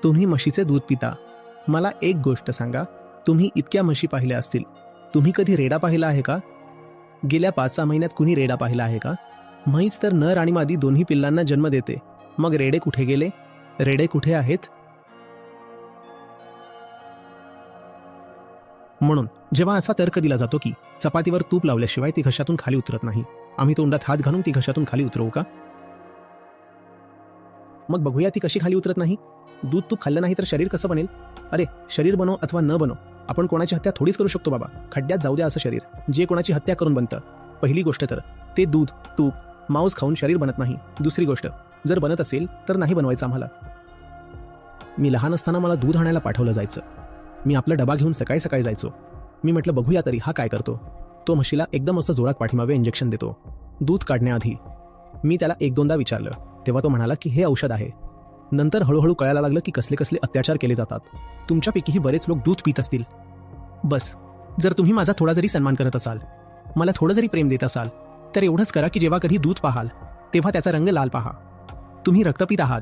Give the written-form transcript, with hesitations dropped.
तुम्ही म्हशीचे दूध पिता. मला एक गोष्ट सांगा, तुम्ही इतक्या म्हशी पाहिल्या असतील, तुम्ही कधी रेडा पाहिला आहे का? गेल्या 5-6 महिन्यात कुणी रेडा पाहिला आहे का? म्हैस तर नर आणि मादी दोन्ही पिल्लांना जन्म देते. मग रेडे कुठे गेले? रेडे कुठे आहेत? म्हणून जेव्हा असा तर्क दिला जातो की चपातीवर तूप लावल्याशिवाय ती घशातून खाली उतरत नाही, आम्ही तोंडात हात घालून ती घशातून खाली उतरवू का? मग बघूया ती कशी खाली उतरत नाही. दूध तूप खाल्लं नाही तर शरीर कसं बनेल? अरे, शरीर बनो अथवा न बनो, आपण कोणाची हत्या थोडीच करू शकतो बाबा. खड्ड्यात जाऊ द्या असं शरीर, जे कोणाची हत्या करून बनतं. पहिली गोष्ट तर ते दूध तूप मांस खाऊन शरीर बनत नाही. दुसरी गोष्ट, जर बनत असेल तर नाही बनवायचं आम्हाला. मी लहान असताना मला दूध आणायला पाठवलं जायचं. मी आपला डबा घेऊन सकाळी सकाळी जायचो. मी म्हटलं बघूया तरी हा काय करतो. तो म्हशीला एकदम असं जोरात पाठीमागे इंजेक्शन देतो दूध काढण्याआधी. मी त्याला 1-2दा विचारलं, तेव्हा तो म्हणाला की हे औषध आहे. नंतर हळूहळू कळायला लागलं की कसले कसले अत्याचार केले जातात. तुमच्यापैकीही बरेच लोक दूध पित असतील. बस, जर तुम्ही माझा थोडा जरी सन्मान करत असाल, मला थोडं जरी प्रेम देत असाल, तर एवढंच करा की जेव्हा कधी दूध पाहाल तेव्हा त्याचा रंग लाल पहा. तुम्ही रक्तपित आहात